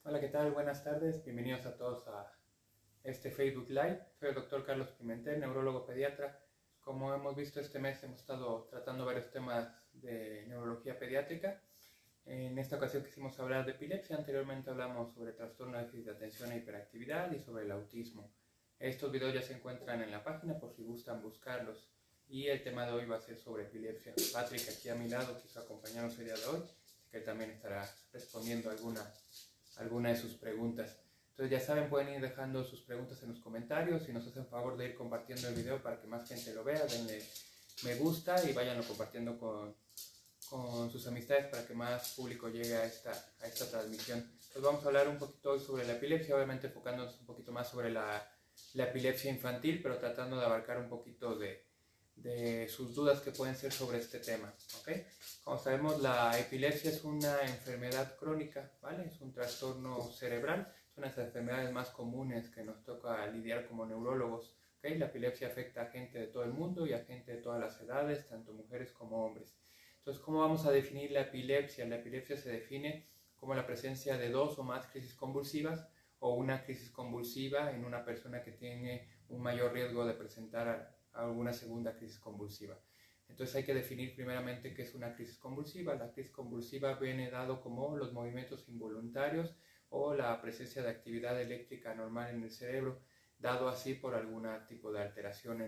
Hola, ¿qué tal? Buenas tardes. Bienvenidos a todos a este Facebook Live. Soy el doctor Carlos Pimentel, neurólogo pediatra. Como hemos visto este mes hemos estado tratando varios temas de neurología pediátrica. En esta ocasión quisimos hablar de epilepsia. Anteriormente hablamos sobre trastorno de déficit de atención e hiperactividad y sobre el autismo. Estos videos ya se encuentran en la página por si gustan buscarlos. Y el tema de hoy va a ser sobre epilepsia. Patrick aquí a mi lado quiso acompañarnos el día de hoy, que también estará respondiendo alguna de sus preguntas. Entonces ya saben, pueden ir dejando sus preguntas en los comentarios y nos hacen favor de ir compartiendo el video para que más gente lo vea. Denle me gusta y váyanlo compartiendo con sus amistades para que más público llegue a esta transmisión. Entonces vamos a hablar un poquito hoy sobre la epilepsia, obviamente enfocándonos un poquito más sobre la epilepsia infantil, pero tratando de abarcar un poquito de sus dudas que pueden ser sobre este tema, ¿ok? Como sabemos, la epilepsia es una enfermedad crónica, ¿vale? Es un trastorno cerebral, es una de las enfermedades más comunes que nos toca lidiar como neurólogos, ¿ok? La epilepsia afecta a gente de todo el mundo y a gente de todas las edades, tanto mujeres como hombres. Entonces, ¿cómo vamos a definir la epilepsia? La epilepsia se define como la presencia de dos o más crisis convulsivas o una crisis convulsiva en una persona que tiene un mayor riesgo de presentar alguna segunda crisis convulsiva. Entonces hay que definir primeramente qué es una crisis convulsiva. La crisis convulsiva viene dado como los movimientos involuntarios o la presencia de actividad eléctrica normal en el cerebro, dado así por algún tipo de alteración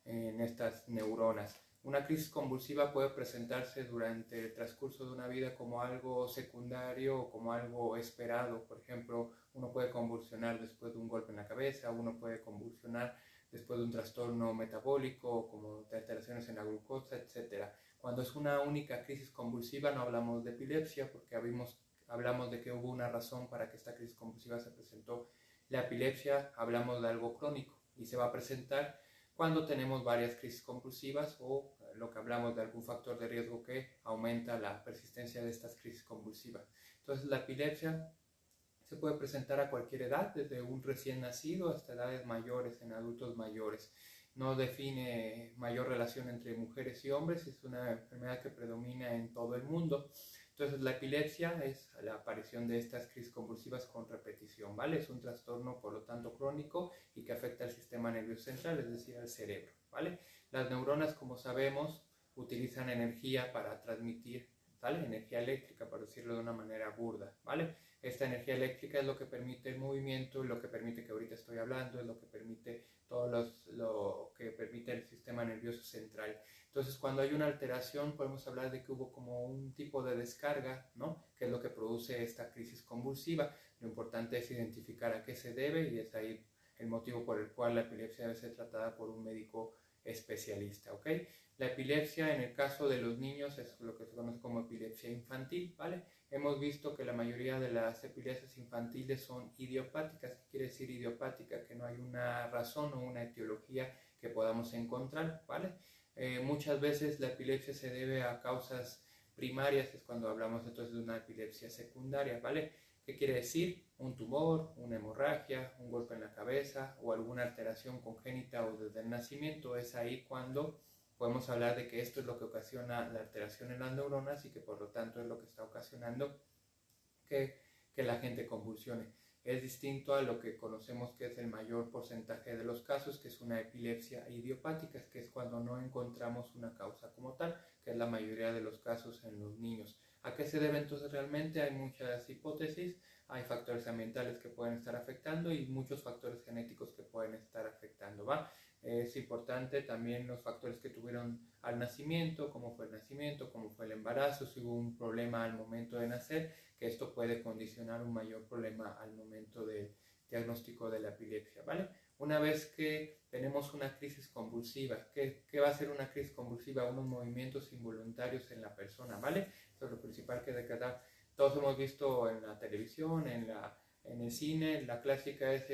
en estas neuronas. Una crisis convulsiva puede presentarse durante el transcurso de una vida como algo secundario o como algo esperado. Por ejemplo, uno puede convulsionar después de un golpe en la cabeza, uno puede convulsionar después de un trastorno metabólico, como de alteraciones en la glucosa, etc. Cuando es una única crisis convulsiva no hablamos de epilepsia porque hablamos de que hubo una razón para que esta crisis convulsiva se presentó. La epilepsia hablamos de algo crónico y se va a presentar cuando tenemos varias crisis convulsivas o lo que hablamos de algún factor de riesgo que aumenta la persistencia de estas crisis convulsivas. Entonces la epilepsia se puede presentar a cualquier edad, desde un recién nacido hasta edades mayores, en adultos mayores. No define mayor relación entre mujeres y hombres, es una enfermedad que predomina en todo el mundo. Entonces la epilepsia es la aparición de estas crisis convulsivas con repetición, ¿vale? Es un trastorno por lo tanto crónico y que afecta al sistema nervioso central, es decir, al cerebro, ¿vale? Las neuronas, como sabemos, utilizan energía para transmitir, ¿vale? Energía eléctrica, por decirlo de una manera burda, ¿vale? Esta energía eléctrica es lo que permite el movimiento, es lo que permite que ahorita estoy hablando, es lo que permite lo que permite el sistema nervioso central. Entonces, cuando hay una alteración, podemos hablar de que hubo como un tipo de descarga, ¿no? Que es lo que produce esta crisis convulsiva. Lo importante es identificar a qué se debe y es ahí el motivo por el cual la epilepsia debe ser tratada por un médico especialista, ¿ok? La epilepsia en el caso de los niños es lo que se conoce como epilepsia infantil, ¿vale? Hemos visto que la mayoría de las epilepsias infantiles son idiopáticas. ¿Qué quiere decir idiopática? Que no hay una razón o una etiología que podamos encontrar, ¿vale? Muchas veces la epilepsia se debe a causas primarias, es cuando hablamos entonces de una epilepsia secundaria, ¿vale? ¿Qué quiere decir? Un tumor, una hemorragia, un golpe en la cabeza o alguna alteración congénita o desde el nacimiento. Es ahí cuando podemos hablar de que esto es lo que ocasiona la alteración en las neuronas y que por lo tanto es lo que está ocasionando que la gente convulsione. Es distinto a lo que conocemos que es el mayor porcentaje de los casos, que es una epilepsia idiopática, que es cuando no encontramos una causa como tal, que es la mayoría de los casos en los niños. ¿A qué se debe entonces realmente? Hay muchas hipótesis, hay factores ambientales que pueden estar afectando y muchos factores genéticos que pueden estar afectando, ¿va? Es importante también los factores que tuvieron al nacimiento, cómo fue el nacimiento, cómo fue el embarazo, si hubo un problema al momento de nacer, que esto puede condicionar un mayor problema al momento del diagnóstico de la epilepsia, ¿vale? Una vez que tenemos una crisis convulsiva, ¿qué va a ser una crisis convulsiva? Unos movimientos involuntarios en la persona, ¿vale? Eso es lo principal que declarar. Todos hemos visto en la televisión, en el cine, la clásica es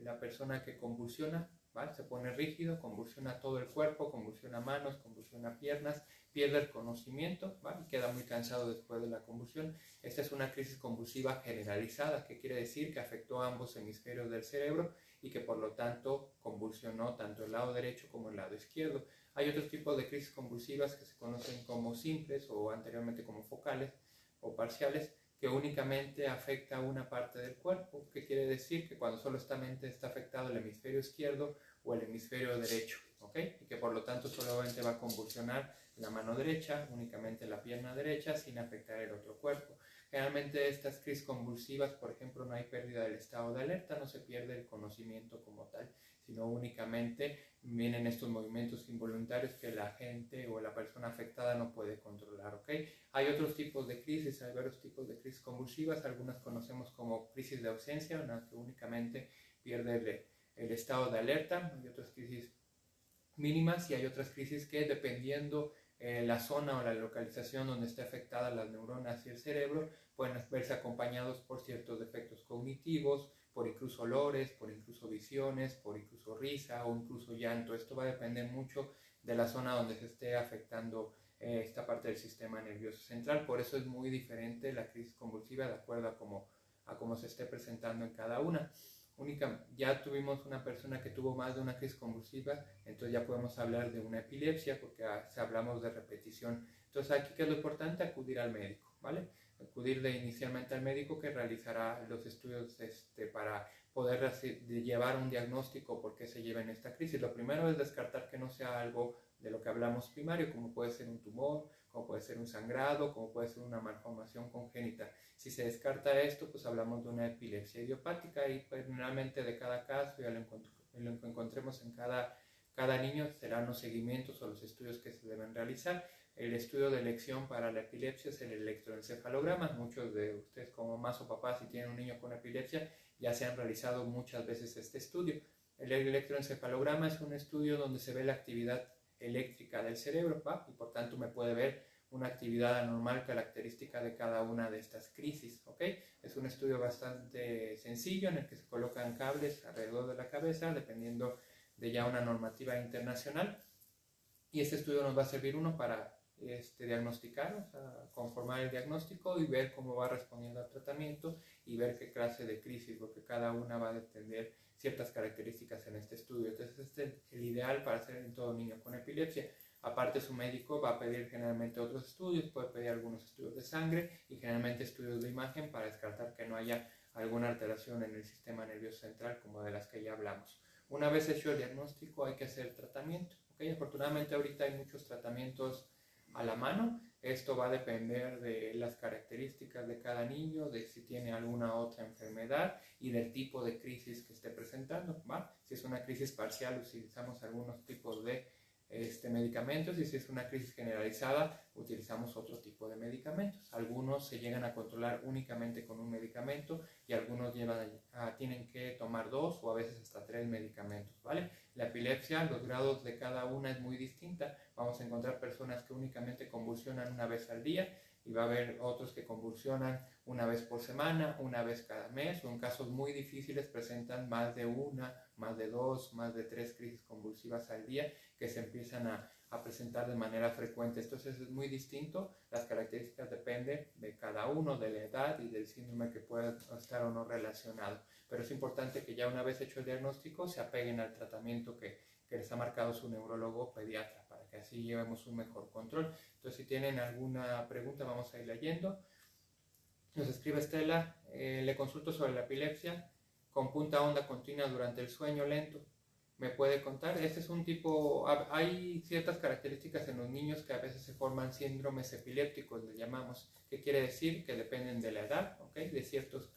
la persona que convulsiona, ¿vale? Se pone rígido, convulsiona todo el cuerpo, convulsiona manos, convulsiona piernas, pierde el conocimiento, ¿vale? Y queda muy cansado después de la convulsión. Esta es una crisis convulsiva generalizada, que quiere decir que afectó a ambos hemisferios del cerebro y que por lo tanto convulsionó tanto el lado derecho como el lado izquierdo. Hay otros tipos de crisis convulsivas que se conocen como simples o anteriormente como focales o parciales, que únicamente afecta una parte del cuerpo, que quiere decir que cuando solamente está afectado el hemisferio izquierdo o el hemisferio derecho, ¿ok? Y que por lo tanto solamente va a convulsionar la mano derecha, únicamente la pierna derecha, sin afectar el otro cuerpo. Generalmente estas crisis convulsivas, por ejemplo, no hay pérdida del estado de alerta, no se pierde el conocimiento como tal, sino únicamente vienen estos movimientos involuntarios que la gente o la persona afectada no puede controlar, ¿ok? Hay otros tipos de crisis, hay varios tipos de crisis convulsivas, algunas conocemos como crisis de ausencia, en la que únicamente pierde el estado de alerta, hay otras crisis mínimas y hay otras crisis que dependiendo la zona o la localización donde esté afectada las neuronas y el cerebro, pueden verse acompañados por ciertos defectos cognitivos, por incluso olores, por incluso visiones, por incluso risa o incluso llanto. Esto va a depender mucho de la zona donde se esté afectando esta parte del sistema nervioso central. Por eso es muy diferente la crisis convulsiva de acuerdo a cómo se esté presentando en cada una. Ya tuvimos una persona que tuvo más de una crisis convulsiva, entonces ya podemos hablar de una epilepsia porque hablamos de repetición. Entonces aquí, ¿qué es lo importante? Acudir al médico, ¿vale? Acudir inicialmente al médico que realizará los estudios para poder llevar un diagnóstico por qué se lleva en esta crisis. Lo primero es descartar que no sea algo de lo que hablamos primario, como puede ser un tumor, como puede ser un sangrado, como puede ser una malformación congénita. Si se descarta esto, pues hablamos de una epilepsia idiopática y pues, generalmente de cada caso, ya lo que encontremos en cada niño serán los seguimientos o los estudios que se deben realizar. El estudio de elección para la epilepsia es el electroencefalograma. Muchos de ustedes como mamás o papás, si tienen un niño con epilepsia, ya se han realizado muchas veces este estudio. El electroencefalograma es un estudio donde se ve la actividad eléctrica del cerebro, ¿va? Y por tanto me puede ver una actividad anormal característica de cada una de estas crisis, ¿ok? Es un estudio bastante sencillo en el que se colocan cables alrededor de la cabeza, dependiendo de ya una normativa internacional, y este estudio nos va a servir para diagnosticar, o sea, conformar el diagnóstico y ver cómo va respondiendo al tratamiento y ver qué clase de crisis, porque cada una va a depender ciertas características en este estudio. Entonces este es el ideal para hacer en todo niño con epilepsia. Aparte, su médico va a pedir generalmente otros estudios, puede pedir algunos estudios de sangre y generalmente estudios de imagen para descartar que no haya alguna alteración en el sistema nervioso central como de las que ya hablamos. Una vez hecho el diagnóstico hay que hacer el tratamiento. ¿Okay? Afortunadamente ahorita hay muchos tratamientos a la mano. Esto va a depender de las características de cada niño, de si tiene alguna otra enfermedad y del tipo de crisis que esté presentando, ¿va? Si es una crisis parcial, utilizamos algunos tipos de medicamentos, y si es una crisis generalizada, utilizamos otro tipo de medicamentos. Algunos se llegan a controlar únicamente con un medicamento y algunos tienen que tomar 2 o a veces hasta 3 medicamentos, ¿vale? La epilepsia, los grados de cada una es muy distinta. Vamos a encontrar personas que únicamente convulsionan una vez al día y va a haber otros que convulsionan una vez por semana, una vez cada mes, o en casos muy difíciles presentan más de una, más de 2, más de 3 crisis convulsivas al día que se empiezan a presentar de manera frecuente. Entonces es muy distinto, las características dependen de cada uno, de la edad y del síndrome que pueda estar o no relacionado. Pero es importante que ya una vez hecho el diagnóstico se apeguen al tratamiento que les ha marcado su neurólogo pediatra, para que así llevemos un mejor control. Entonces, si tienen alguna pregunta, vamos a ir leyendo. Nos escribe Estela, le consulto sobre la epilepsia con punta onda continua durante el sueño lento. ¿Me puede contar? Este es un tipo, hay ciertas características en los niños que a veces se forman síndromes epilépticos, le llamamos. ¿Qué quiere decir? Que dependen de la edad, ¿okay? De ciertos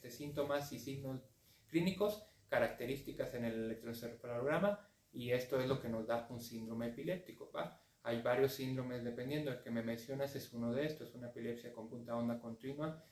síntomas y signos clínicos, características en el electroencefalograma, y esto es lo que nos da un síndrome epiléptico, ¿va? Hay varios síndromes dependiendo, el que me mencionas es uno de estos, una epilepsia con punta onda continua.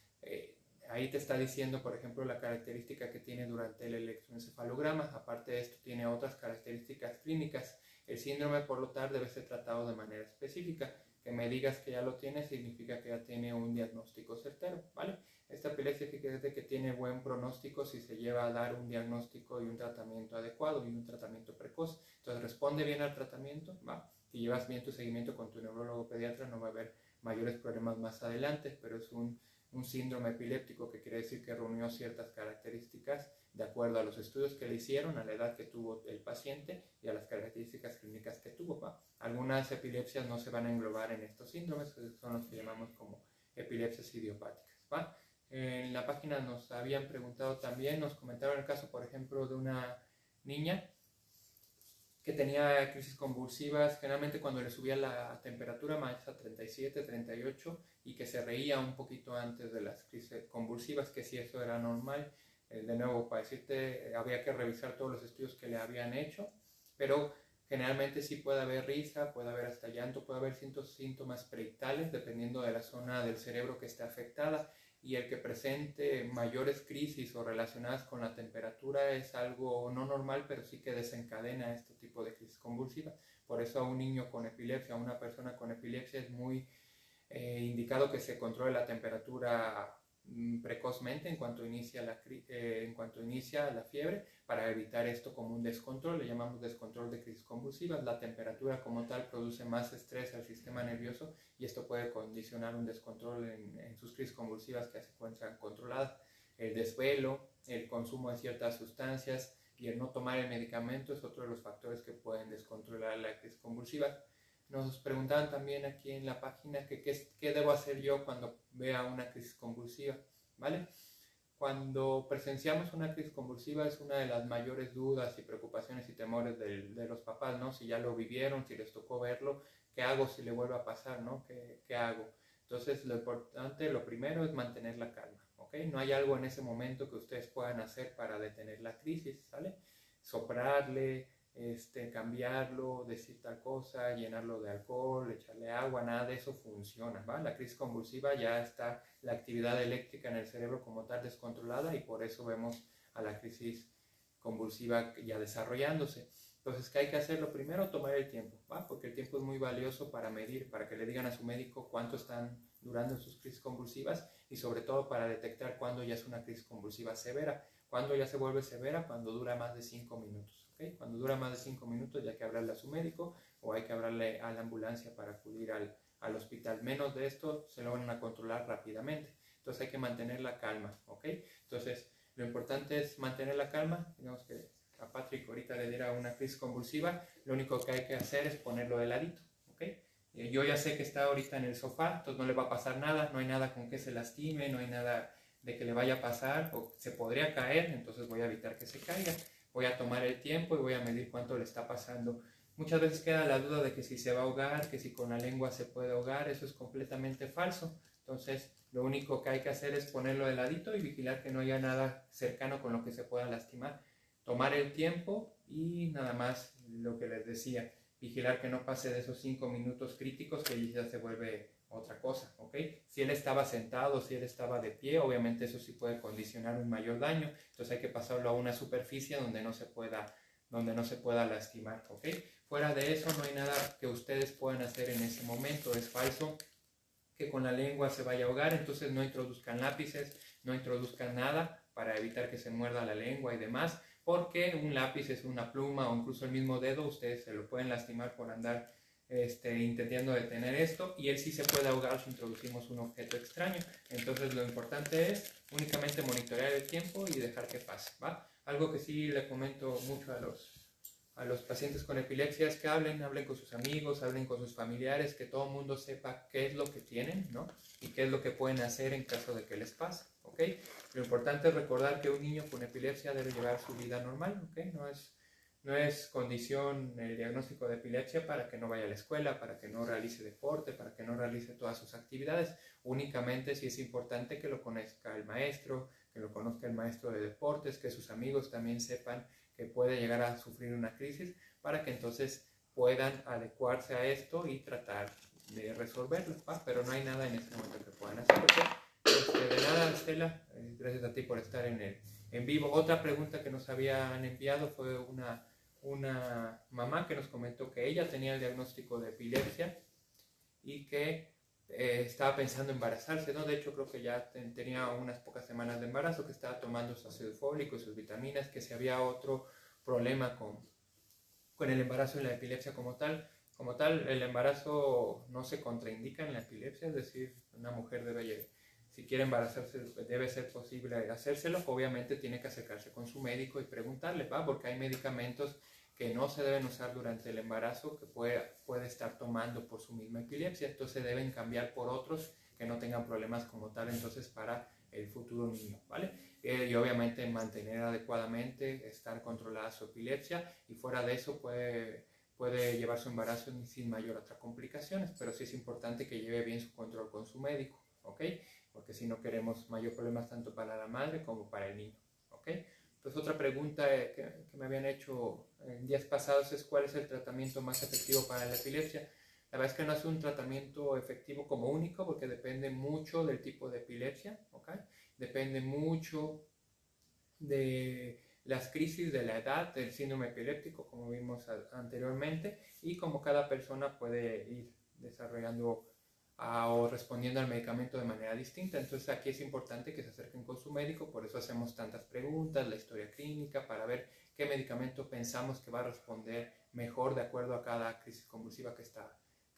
Ahí te está diciendo, por ejemplo, la característica que tiene durante el electroencefalograma. Aparte de esto, tiene otras características clínicas. El síndrome, por lo tanto, debe ser tratado de manera específica. Que me digas que ya lo tiene significa que ya tiene un diagnóstico certero, ¿vale? Esta epilepsia que tiene buen pronóstico si se lleva a dar un diagnóstico y un tratamiento adecuado y un tratamiento precoz. Entonces, responde bien al tratamiento, ¿va? Si llevas bien tu seguimiento con tu neurólogo pediatra, no va a haber mayores problemas más adelante, pero es un síndrome epiléptico, que quiere decir que reunió ciertas características de acuerdo a los estudios que le hicieron, a la edad que tuvo el paciente y a las características clínicas que tuvo, ¿va? Algunas epilepsias no se van a englobar en estos síndromes, que son los que llamamos como epilepsias idiopáticas. ¿va? En la página nos habían preguntado también, nos comentaron el caso, por ejemplo, de una niña que tenía crisis convulsivas, generalmente cuando le subía la temperatura más a 37, 38 y que se reía un poquito antes de las crisis convulsivas, que si eso era normal. De nuevo, para decirte, había que revisar todos los estudios que le habían hecho, pero generalmente sí puede haber risa, puede haber hasta llanto, puede haber síntomas preictales dependiendo de la zona del cerebro que esté afectada, y el que presente mayores crisis o relacionadas con la temperatura es algo no normal, pero sí que desencadena este tipo de crisis convulsivas. Por eso a un niño con epilepsia, a una persona con epilepsia es muy indicado que se controle la temperatura precozmente en cuanto inicia la fiebre, para evitar esto como un descontrol. Le llamamos descontrol de crisis convulsivas. La temperatura como tal produce más estrés al sistema nervioso y esto puede condicionar un descontrol en sus crisis convulsivas que se encuentran controladas. El desvelo, el consumo de ciertas sustancias y el no tomar el medicamento es otro de los factores que pueden descontrolar la crisis convulsiva. Nos preguntaban también aquí en la página que qué debo hacer yo cuando vea una crisis convulsiva, ¿vale? Cuando presenciamos una crisis convulsiva es una de las mayores dudas y preocupaciones y temores de los papás, ¿no? Si ya lo vivieron, si les tocó verlo, ¿qué hago si le vuelve a pasar, ¿no? ¿Qué hago? Entonces lo importante, lo primero es mantener la calma, ¿ok? No hay algo en ese momento que ustedes puedan hacer para detener la crisis, ¿sale? Soplarle, cambiarlo, decir tal cosa, llenarlo de alcohol, echarle agua, nada de eso funciona, ¿va? La crisis convulsiva ya está la actividad eléctrica en el cerebro como tal descontrolada y por eso vemos a la crisis convulsiva ya desarrollándose. Entonces, ¿qué hay que hacer? Lo primero, tomar el tiempo, ¿va? Porque el tiempo es muy valioso para medir, para que le digan a su médico cuánto están durando sus crisis convulsivas y sobre todo para detectar cuándo ya es una crisis convulsiva severa. Cuando ya se vuelve severa, cuando dura más de 5 minutos. ¿Okay? Cuando dura más de 5 minutos ya hay que hablarle a su médico o hay que hablarle a la ambulancia para acudir al hospital. Menos de esto se lo van a controlar rápidamente. Entonces hay que mantener la calma. ¿Okay? Entonces lo importante es mantener la calma. Digamos que a Patrick ahorita le diera una crisis convulsiva, lo único que hay que hacer es ponerlo de ladito. ¿Okay? Yo ya sé que está ahorita en el sofá, entonces no le va a pasar nada, no hay nada con que se lastime, no hay nada de que le vaya a pasar o se podría caer, entonces voy a evitar que se caiga. Voy a tomar el tiempo y voy a medir cuánto le está pasando. Muchas veces queda la duda de que si se va a ahogar, que si con la lengua se puede ahogar, eso es completamente falso. Entonces, lo único que hay que hacer es ponerlo de ladito y vigilar que no haya nada cercano con lo que se pueda lastimar. Tomar el tiempo y nada más lo que les decía, vigilar que no pase de esos 5 minutos críticos que ya se vuelve otra cosa, ¿ok? Si él estaba sentado, si él estaba de pie, obviamente eso sí puede condicionar un mayor daño, entonces hay que pasarlo a una superficie donde no se pueda lastimar, ¿ok? Fuera de eso no hay nada que ustedes puedan hacer en ese momento, es falso que con la lengua se vaya a ahogar, entonces no introduzcan lápices, no introduzcan nada para evitar que se muerda la lengua y demás, porque un lápiz es una pluma o incluso el mismo dedo, ustedes se lo pueden lastimar por andar intentando detener esto, y él sí se puede ahogar si introducimos un objeto extraño. Entonces lo importante es únicamente monitorear el tiempo y dejar que pase, ¿va? Algo que sí le comento mucho a los pacientes con epilepsia es que hablen con sus amigos, hablen con sus familiares, que todo el mundo sepa qué es lo que tienen, ¿no? Y qué es lo que pueden hacer en caso de que les pase, ¿ok? Lo importante es recordar que un niño con epilepsia debe llevar su vida normal, ¿ok? No es condición el diagnóstico de epilepsia para que no vaya a la escuela, para que no realice deporte, para que no realice todas sus actividades. Únicamente sí es importante que lo conozca el maestro, que lo conozca el maestro de deportes, que sus amigos también sepan que puede llegar a sufrir una crisis, para que entonces puedan adecuarse a esto y tratar de resolverlo, ¿va? Pero no hay nada en este momento que puedan hacer. De nada, Estela, gracias a ti por estar en vivo. Otra pregunta que nos habían enviado fue una mamá que nos comentó que ella tenía el diagnóstico de epilepsia y que estaba pensando embarazarse, ¿no? De hecho, creo que ya tenía unas pocas semanas de embarazo, que estaba tomando su ácido fólico y sus vitaminas, que si había otro problema con el embarazo y la epilepsia como tal. Como tal, el embarazo no se contraindica en la epilepsia, es decir, una mujer si quiere embarazarse, debe ser posible hacérselo. Obviamente tiene que acercarse con su médico y preguntarle, ¿va? Porque hay medicamentos que no se deben usar durante el embarazo que puede estar tomando por su misma epilepsia, entonces deben cambiar por otros que no tengan problemas como tal entonces para el futuro niño, ¿vale? Y obviamente mantener adecuadamente, estar controlada su epilepsia, y fuera de eso puede llevar su embarazo sin mayor otra complicaciones, pero sí es importante que lleve bien su control con su médico, ¿ok? Porque si no queremos mayor problemas tanto para la madre como para el niño, ¿ok? Pues otra pregunta que me habían hecho en días pasados es: ¿cuál es el tratamiento más efectivo para la epilepsia? La verdad es que no es un tratamiento efectivo como único, porque depende mucho del tipo de epilepsia, ¿ok? Depende mucho de las crisis, de la edad, del síndrome epiléptico, como vimos anteriormente, y como cada persona puede ir desarrollando o respondiendo al medicamento de manera distinta. Entonces aquí es importante que se acerquen con su médico, por eso hacemos tantas preguntas, la historia clínica, para ver qué medicamento pensamos que va a responder mejor de acuerdo a cada crisis convulsiva que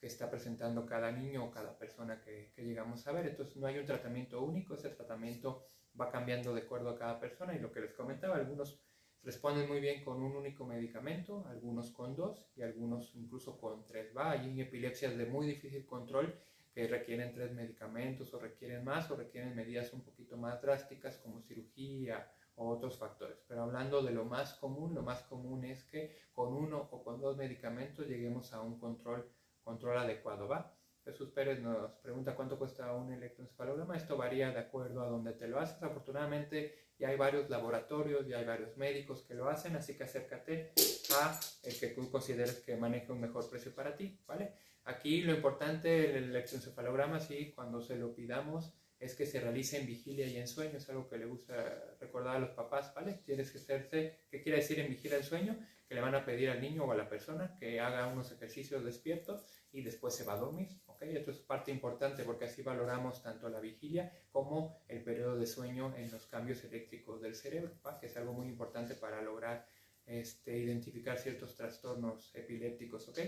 está presentando cada niño o cada persona que llegamos a ver. Entonces no hay un tratamiento único, ese tratamiento va cambiando de acuerdo a cada persona, y lo que les comentaba, algunos responden muy bien con un único medicamento, algunos con dos y algunos incluso con tres. Hay epilepsias de muy difícil control que requieren 3 medicamentos o requieren más o requieren medidas un poquito más drásticas como cirugía o otros factores. Pero hablando de lo más común es que con 1 o con 2 medicamentos lleguemos a un control adecuado, ¿va? Jesús Pérez nos pregunta cuánto cuesta un electroencefalograma. Esto varía de acuerdo a donde te lo haces. Afortunadamente ya hay varios laboratorios, ya hay varios médicos que lo hacen, así que acércate a el que tú consideres que maneje un mejor precio para ti, ¿vale? Aquí lo importante del electroencefalograma, sí, cuando se lo pidamos, es que se realice en vigilia y en sueño. Es algo que le gusta recordar a los papás, ¿vale? Tienes que hacerse, ¿qué quiere decir en vigilia y en sueño? Que le van a pedir al niño o a la persona que haga unos ejercicios despiertos y después se va a dormir, ¿ok? Esto es parte importante porque así valoramos tanto la vigilia como el periodo de sueño en los cambios eléctricos del cerebro, ¿va? Que es algo muy importante para lograr identificar ciertos trastornos epilépticos, ¿ok?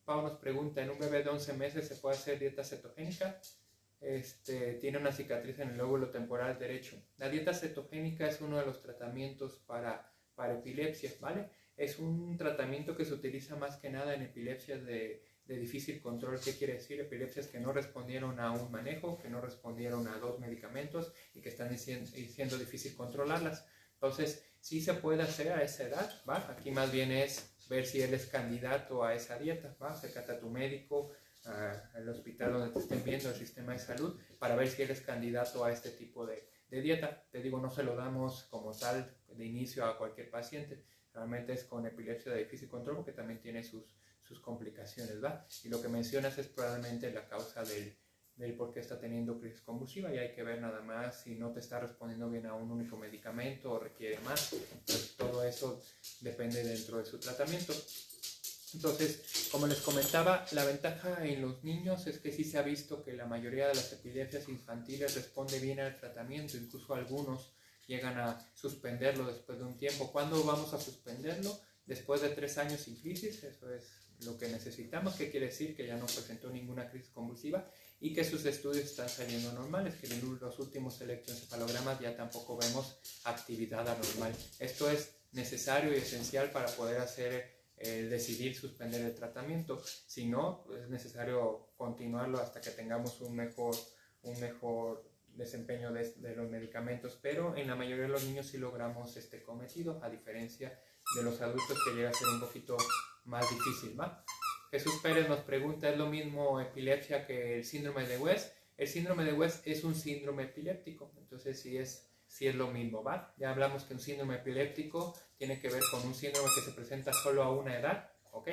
Pau nos pregunta: ¿en un bebé de 11 meses se puede hacer dieta cetogénica? Tiene una cicatriz en el lóbulo temporal derecho. La dieta cetogénica es uno de los tratamientos para epilepsia, ¿vale? Es un tratamiento que se utiliza más que nada en epilepsias de difícil control. ¿Qué quiere decir? Epilepsias que no respondieron a un manejo, que no respondieron a 2 medicamentos y que están siendo difícil controlarlas. Entonces, sí se puede hacer a esa edad, ¿va? Aquí más bien es ver si él es candidato a esa dieta, ¿va? Acércate a tu médico, al hospital donde te estén viendo, el sistema de salud, para ver si eres candidato a este tipo de dieta. Te digo, no se lo damos como tal de inicio a cualquier paciente, realmente es con epilepsia de difícil control, porque también tiene sus complicaciones, ¿va? Y lo que mencionas es probablemente la causa del por qué está teniendo crisis convulsiva, y hay que ver nada más si no te está respondiendo bien a un único medicamento o requiere más. Pues todo eso depende dentro de su tratamiento. Entonces, como les comentaba, la ventaja en los niños es que sí se ha visto que la mayoría de las epilepsias infantiles responde bien al tratamiento, incluso algunos llegan a suspenderlo después de un tiempo. ¿Cuándo vamos a suspenderlo? Después de 3 años sin crisis. Eso es lo que necesitamos, que quiere decir que ya no presentó ninguna crisis convulsiva y que sus estudios están saliendo normales, que en los últimos electroencefalogramas ya tampoco vemos actividad anormal. Esto es necesario y esencial para poder decidir suspender el tratamiento. Si no, es necesario continuarlo hasta que tengamos un mejor desempeño de los medicamentos, pero en la mayoría de los niños sí logramos este cometido, a diferencia de los adultos, que llega a ser un poquito más difícil, ¿va? Jesús Pérez nos pregunta: ¿es lo mismo epilepsia que el síndrome de West? El síndrome de West es un síndrome epiléptico, entonces sí es lo mismo, ¿va? Ya hablamos que un síndrome epiléptico tiene que ver con un síndrome que se presenta solo a una edad, ¿ok?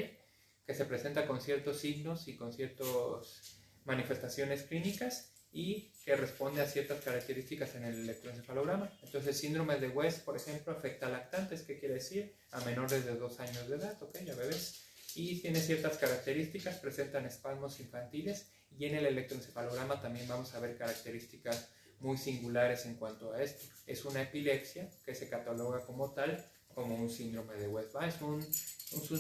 Que se presenta con ciertos signos y con ciertas manifestaciones clínicas y que responde a ciertas características en el electroencefalograma. Entonces, síndrome de West, por ejemplo, afecta a lactantes. ¿Qué quiere decir? A menores de 2 años de edad, ¿ok? A bebés. Y tiene ciertas características, presentan espasmos infantiles, y en el electroencefalograma también vamos a ver características muy singulares en cuanto a esto. Es una epilepsia que se cataloga como tal, como un síndrome de West. Es un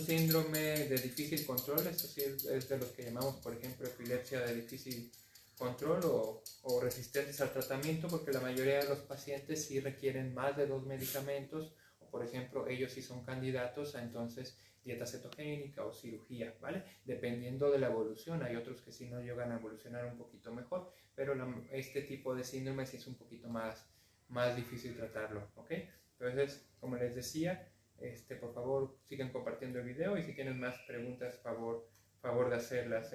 síndrome de difícil control. Esto sí es de los que llamamos, por ejemplo, epilepsia de difícil control o resistentes al tratamiento, porque la mayoría de los pacientes sí requieren más de 2 medicamentos, o por ejemplo ellos sí son candidatos a entonces dieta cetogénica o cirugía, ¿vale? Dependiendo de la evolución, hay otros que sí no llegan a evolucionar un poquito mejor, pero este tipo de síndrome sí es un poquito más difícil tratarlo, ¿ok? Entonces, como les decía, por favor sigan compartiendo el video y si tienen más preguntas, favor de hacerlas.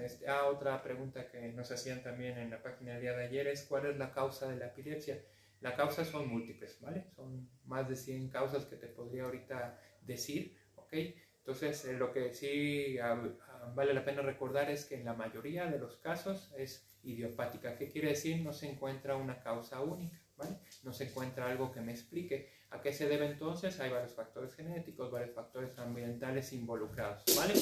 Otra pregunta que nos hacían también en la página el día de ayer es ¿cuál es la causa de la epilepsia? Las causas son múltiples, ¿vale? Son más de 100 causas que te podría ahorita decir, ¿ok? Entonces, lo que sí vale la pena recordar es que en la mayoría de los casos es idiopática. ¿Qué quiere decir? No se encuentra una causa única, ¿vale? No se encuentra algo que me explique. ¿A qué se debe entonces? Hay varios factores genéticos, varios factores ambientales involucrados, ¿vale?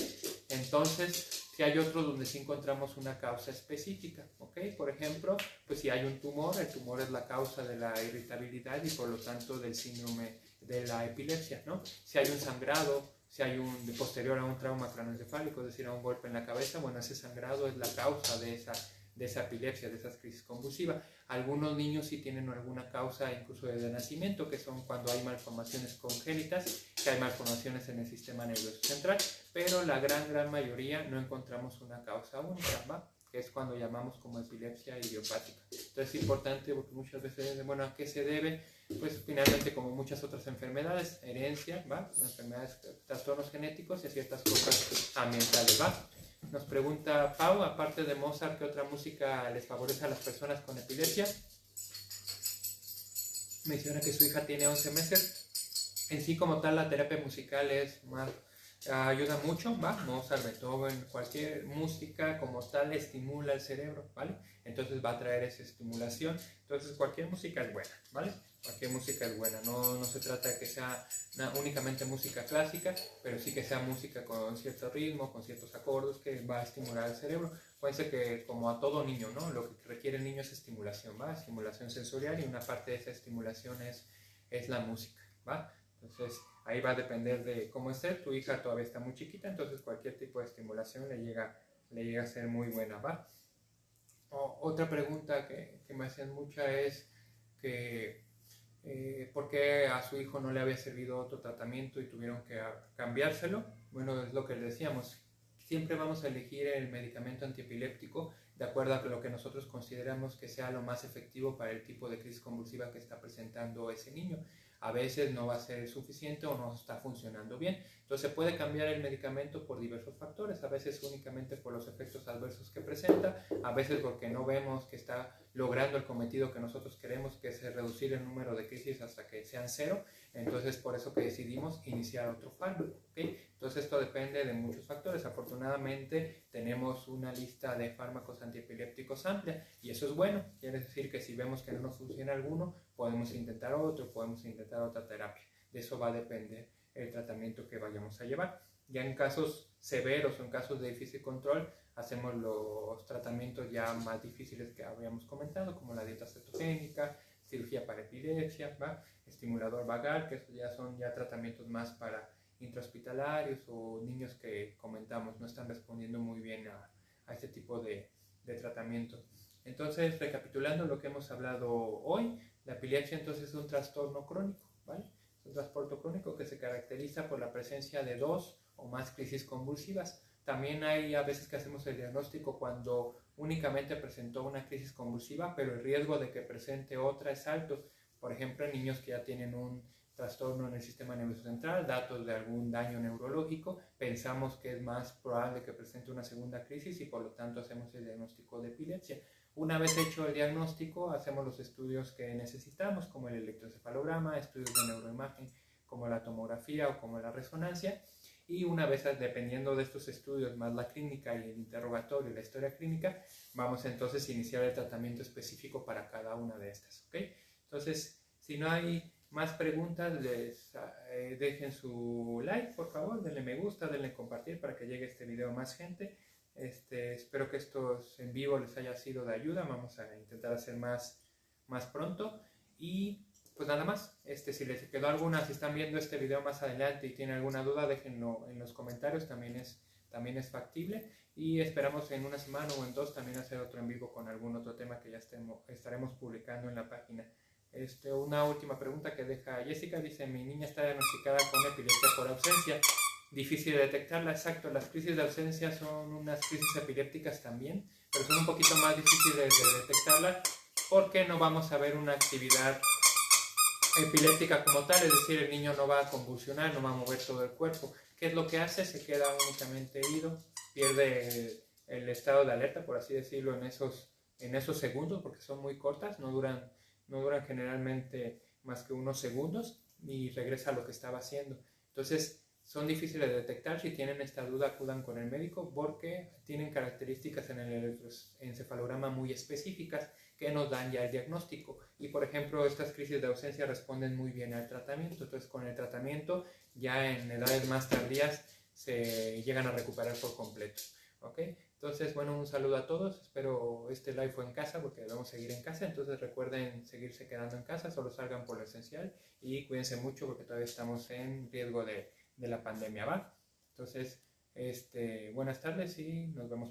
Entonces, si hay otros donde sí encontramos una causa específica, ¿ok? Por ejemplo, pues si hay un tumor, el tumor es la causa de la irritabilidad y por lo tanto del síndrome de la epilepsia, ¿no? Si hay un sangrado, si hay un posterior a un trauma craneoencefálico, es decir, a un golpe en la cabeza, bueno, ese sangrado es la causa de esa epilepsia, de esas crisis convulsivas. Algunos niños sí tienen alguna causa incluso desde nacimiento, que son cuando hay malformaciones congénitas, que hay malformaciones en el sistema nervioso central, pero la gran mayoría no encontramos una causa única, ¿va? Que es cuando llamamos como epilepsia idiopática. Entonces es importante porque muchas veces dicen, bueno, ¿a qué se debe? Pues finalmente, como muchas otras enfermedades, herencia, ¿va? Enfermedades, trastornos genéticos y ciertas cosas ambientales, ¿va? Nos pregunta Pau, aparte de Mozart, ¿qué otra música les favorece a las personas con epilepsia? Menciona que su hija tiene 11 meses. En sí, como tal, la terapia musical es más, ayuda mucho, ¿va? Mozart, Beethoven, cualquier música como tal estimula el cerebro, ¿vale? Entonces va a traer esa estimulación. Entonces cualquier música es buena, ¿vale? Cualquier música es buena, no se trata de que sea únicamente música clásica, pero sí que sea música con cierto ritmo, con ciertos acordes que va a estimular el cerebro. Puede ser que como a todo niño, ¿no? Lo que requiere el niño es estimulación, ¿va? Estimulación sensorial y una parte de esa estimulación es la música, ¿va? Entonces ahí va a depender de cómo es él. Tu hija todavía está muy chiquita, entonces cualquier tipo de estimulación le llega a ser muy buena, ¿va? Otra pregunta que me hacen mucha es que ¿por qué a su hijo no le había servido otro tratamiento y tuvieron que cambiárselo? Bueno, es lo que les decíamos. Siempre vamos a elegir el medicamento antiepiléptico de acuerdo a lo que nosotros consideramos que sea lo más efectivo para el tipo de crisis convulsiva que está presentando ese niño. A veces no va a ser suficiente o no está funcionando bien. Entonces se puede cambiar el medicamento por diversos factores, a veces únicamente por los efectos adversos que presenta, a veces porque no vemos que está logrando el cometido que nosotros queremos, que es reducir el número de crisis hasta que sean 0. Entonces por eso que decidimos iniciar otro fármaco, ¿okay? Entonces esto depende de muchos factores. Afortunadamente tenemos una lista de fármacos antiepilépticos amplia y eso es bueno. Quiere decir que si vemos que no nos funciona alguno, podemos intentar otro, podemos intentar otra terapia. De eso va a depender el tratamiento que vayamos a llevar. Ya en casos severos o en casos de difícil control, hacemos los tratamientos ya más difíciles que habíamos comentado, como la dieta cetogénica, cirugía para epilepsia, ¿va? Estimulador vagal, que eso ya son tratamientos más para intrahospitalarios o niños que comentamos no están respondiendo muy bien a este tipo de tratamiento. Entonces, recapitulando lo que hemos hablado hoy, la epilepsia entonces es un trastorno crónico, ¿vale? Es un trastorno crónico que se caracteriza por la presencia de 2 o más crisis convulsivas. También hay a veces que hacemos el diagnóstico cuando únicamente presentó una crisis convulsiva, pero el riesgo de que presente otra es alto. Por ejemplo, en niños que ya tienen un trastorno en el sistema nervioso central, datos de algún daño neurológico, pensamos que es más probable que presente una segunda crisis y por lo tanto hacemos el diagnóstico de epilepsia. Una vez hecho el diagnóstico, hacemos los estudios que necesitamos, como el electroencefalograma, estudios de neuroimagen, como la tomografía o como la resonancia, y una vez, dependiendo de estos estudios, más la clínica y el interrogatorio y la historia clínica, vamos entonces a iniciar el tratamiento específico para cada una de estas, ¿ok? Entonces, si no hay más preguntas, dejen su like, por favor, denle me gusta, denle compartir para que llegue este video a más gente. Espero que estos en vivo les haya sido de ayuda. Vamos a intentar hacer más pronto. Y pues nada más, si les quedó alguna, si están viendo este video más adelante y tienen alguna duda, déjenlo en los comentarios, también es factible. Y esperamos en una semana o en 2 también hacer otro en vivo con algún otro tema que ya estaremos publicando en la página. Una última pregunta que deja Jessica, dice: mi niña está diagnosticada con epilepsia por ausencia. difícil de detectarla, exacto. Las crisis de ausencia son unas crisis epilépticas también, pero son un poquito más difíciles de detectarla porque no vamos a ver una actividad epiléptica como tal, es decir, el niño no va a convulsionar, no va a mover todo el cuerpo. ¿Qué es lo que hace? Se queda únicamente ido, pierde el estado de alerta, por así decirlo, en esos segundos, porque son muy cortas, no duran generalmente más que unos segundos y regresa a lo que estaba haciendo. Entonces, son difíciles de detectar. Si tienen esta duda, acudan con el médico porque tienen características en el electroencefalograma muy específicas que nos dan ya el diagnóstico. Y por ejemplo, estas crisis de ausencia responden muy bien al tratamiento. Entonces, con el tratamiento, ya en edades más tardías, se llegan a recuperar por completo. ¿Ok? Entonces, bueno, un saludo a todos. Espero este live fue en casa porque debemos seguir en casa. Entonces, recuerden seguirse quedando en casa. Solo salgan por lo esencial y cuídense mucho porque todavía estamos en riesgo de la pandemia, ¿va? Entonces, buenas tardes y nos vemos.